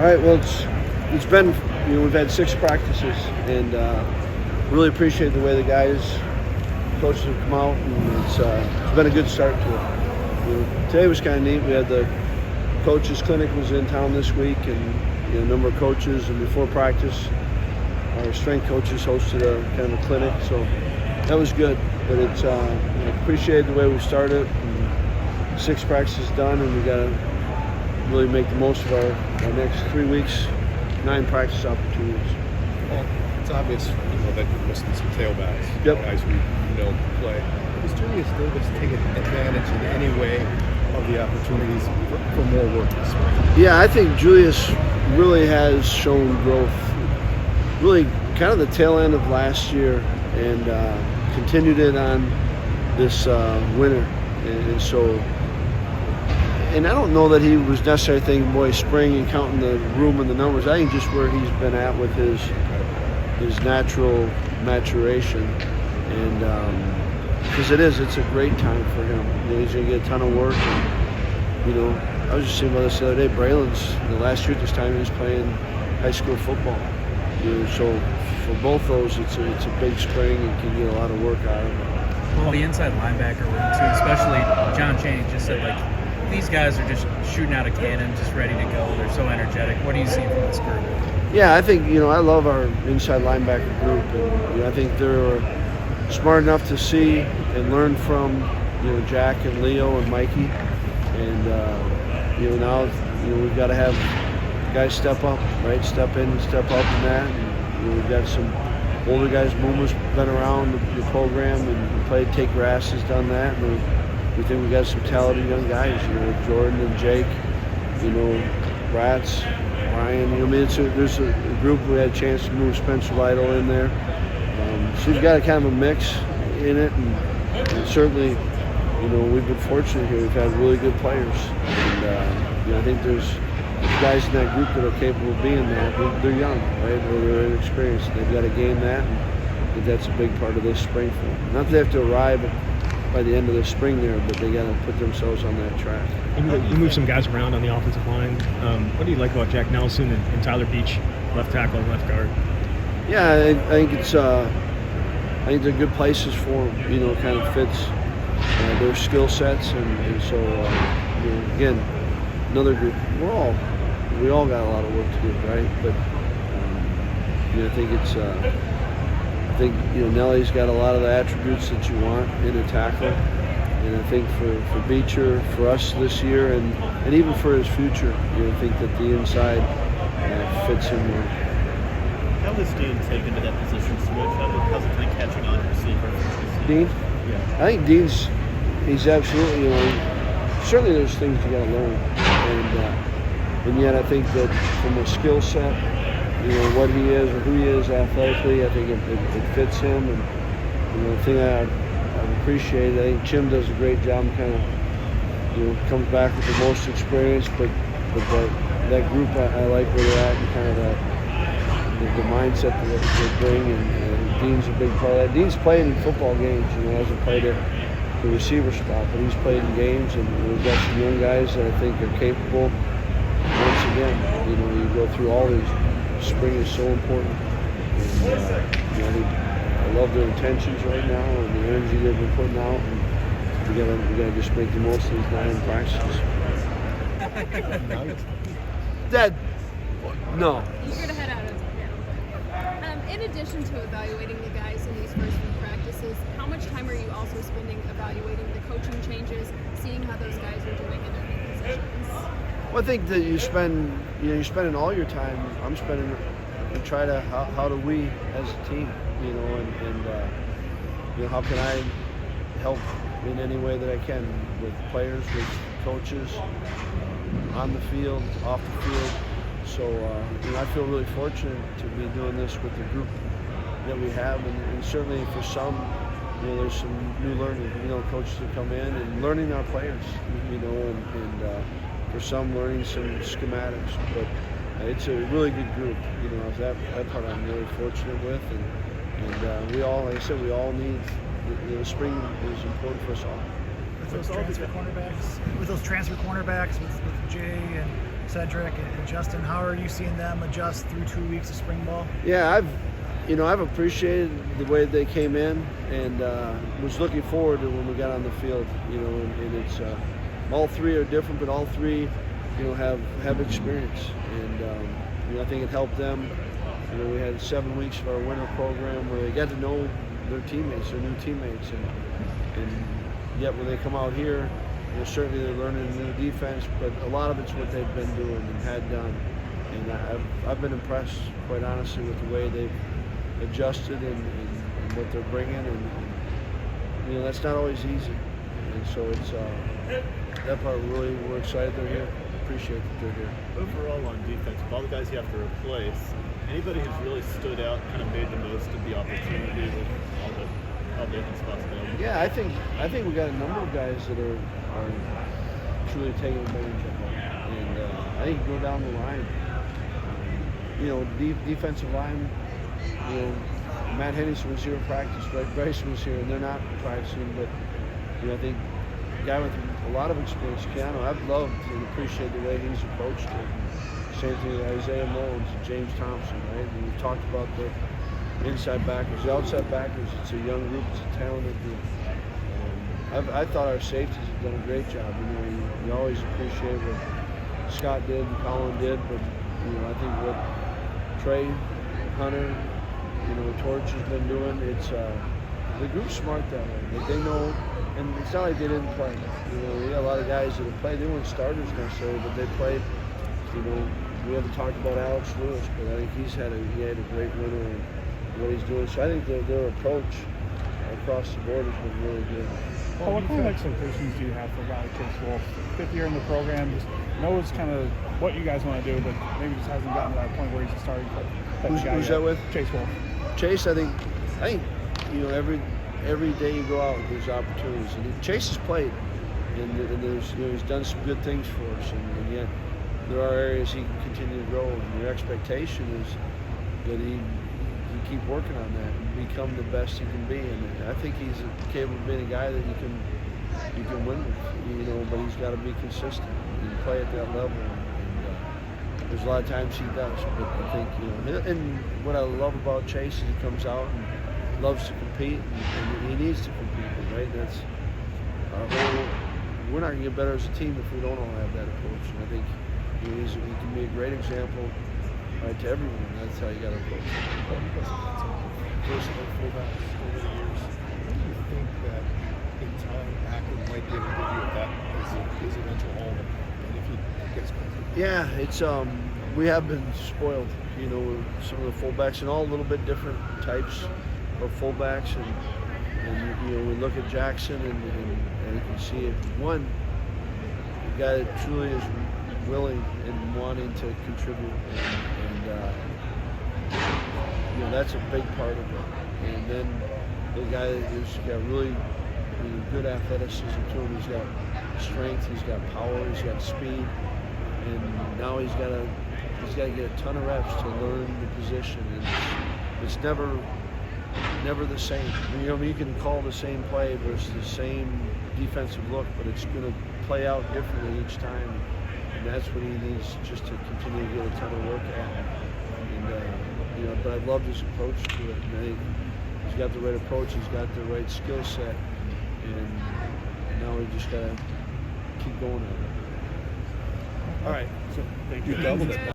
All right, well, it's been, we've had 6 practices, and really appreciate the way the guys, coaches have come out, and it's been a good start to it. Today was kind of neat. We had the coaches clinic was in town this week, and a number of coaches, and before practice, our strength coaches hosted a kind of a clinic, so that was good. But it's appreciate the way we started. And 6 practices done, and we got to really make the most of our next 3 weeks, 9 practice opportunities. Well, it's obvious, that you're missing some tailbacks, guys who play. Does Julius Davis take advantage in any way of the opportunities for more work this spring? Yeah, I think Julius really has shown growth. Really, kind of the tail end of last year, and continued it on this winter, and so. And I don't know that he was necessarily thinking, boy, spring and counting the room and the numbers. I think just where he's been at with his natural maturation, and because it's a great time for him. He's going to get a ton of work. And, I was just seeing about this the other day. Braylon's the last year at this time he was playing high school football. So for both those, it's a big spring and can get a lot of work out of it. Well, the inside linebacker room too, especially John Chaney just said these guys are just shooting out a cannon, just ready to go. They're so energetic. What do you see from this group? Yeah, I think, I love our inside linebacker group. And, I think they're smart enough to see and learn from, Jack and Leo and Mikey. And, now, we've got to have guys step up, right? Step in and step up in that. And, we've got some older guys. Muma's been around the program and played Take Grass has done that. And we think we got some talented young guys, Jordan and Jake, Rats, Ryan. There's a group. We had a chance to move Spencer Lytle in there. So you've got a kind of a mix in it, and certainly, we've been fortunate here. We've had really good players, and I think there's guys in that group that are capable of being that. They're young, right? They're inexperienced. They've got to gain that, and I think that's a big part of this spring for them. Not that they have to arrive by the end of the spring there, but they got to put themselves on that track. You move some guys around on the offensive line. What do you like about Jack Nelson and Tyler Beach, left tackle and left guard? Yeah, I think they're good places for them. Kind of fits their skill sets, and so again, another group. We all got a lot of work to do, right? But I think Nelly's got a lot of the attributes that you want in a tackle, and I think for Beecher, for us this year, and even for his future, I think that the inside fits him well. How does Dean take into that position switch? How's it kind of catching on receiver? Dean? Yeah. I think he's absolutely, certainly there's things you got to learn, and yet I think that from a skill set, what he is or who he is athletically, I think it fits him. And the thing I appreciate, I think Jim does a great job and kind of, comes back with the most experience, but that group, I like where they're at and kind of the mindset that they bring, and Dean's a big part of that. Dean's played in football games, hasn't played at the receiver spot, but he's played in games, and we've got some young guys that I think are capable. Once again, you go through all these. Spring is so important. And, I love their intentions right now and the energy they've been putting out. And we gotta just make the most of these 9 practices. No. You're gonna head out of town. In addition to evaluating the guys in these first few practices, how much time are you also spending evaluating the coaching changes, seeing how those guys are doing in their new positions? Well, I think that you're spending all your time. I'm spending to try to how do we as a team, and how can I help in any way that I can with players, with coaches, on the field, off the field. So I feel really fortunate to be doing this with the group that we have, and certainly for some, there's some new learning. Coaches that come in and learning our players, and for some learning some schematics, but it's a really good group. That part I'm really fortunate with, and we all, like I said, we all need. Spring is important for us all. With those transfer cornerbacks, with Jay and Cedric and Justin. How are you seeing them adjust through 2 weeks of spring ball? Yeah, I've appreciated the way they came in, and was looking forward to when we got on the field. And it's all three are different, but all three, have experience, and I think it helped them. We had 7 weeks of our winter program where they got to know their teammates, their new teammates, and yet when they come out here, certainly they're learning a new defense, but a lot of it's what they've been doing and had done. And I've been impressed, quite honestly, with the way they've adjusted and what they're bringing, and that's not always easy. And so it's that part really, we're excited they're here. Appreciate that they're here. Overall on defense, with all the guys you have to replace, anybody who's really stood out, kind of made the most of the opportunity with all the open spots available? Yeah, I think we got a number of guys that are truly taking advantage of it, and I think go down the line. Defensive line. Matt Henningsen was here in practice. Red Bryson was here, and they're not practicing. But I think a guy with a lot of experience, Keanu, I've loved and appreciated the way he's approached it. Same thing with Isaiah Mullins and James Thompson, right? And we've talked about the inside backers, the outside backers. It's a young group. It's a talented group. I thought our safeties have done a great job. We always appreciate what Scott did and Colin did, but I think what Trey, Hunter, Torch has been doing, it's the group's smart that way. They know, and it's not like they didn't play. We got a lot of guys that have played. They weren't starters necessarily, but they played. We haven't talked about Alex Lewis, but I think he had a great winter in what he's doing. So I think their approach across the board has been really good. Well, what kind of expectations do you have for a guy like Chase Wolf? 5th year in the program, just knows kind of what you guys want to do, but maybe just hasn't gotten to that point where he's a starting guy. Who's that with? Chase Wolf. Chase, I think every day you go out, there's opportunities. And Chase has played, and there's he's done some good things for us, and yet there are areas he can continue to grow. And your expectation is that he keep working on that and become the best he can be. And I think he's capable of being a guy that you can win with, but he's got to be consistent and play at that level. And there's a lot of times he does, but I think and what I love about Chase is he comes out and loves to compete, and he needs to compete, right? That's our whole. We're not going to get better as a team if we don't all have that approach. And I think he can be a great example. Right, to everyone, that's how you got to approach it. Versatile fullbacks over the years. What do you think that in time Packer might be able to give you at that his eventual home, and if he gets closer? Yeah, it's we have been spoiled, with some of the fullbacks and all a little bit different types of fullbacks, and we look at Jackson and you can see it. One, a guy that truly is willing and wanting to contribute, and that's a big part of it. And then the guy who's got really good athleticism to him. He's got strength, he's got power, he's got speed, and now he's got to get a ton of reps to learn the position. And it's never the same. You can call the same play versus the same defensive look, but it's going to play out differently each time. And that's what he needs, just to continue to get a ton of work at. And but I loved his approach to it. And I think he's got the right approach. He's got the right skill set. And now we just gotta keep going on it. All right. So, thank you. You doubled it.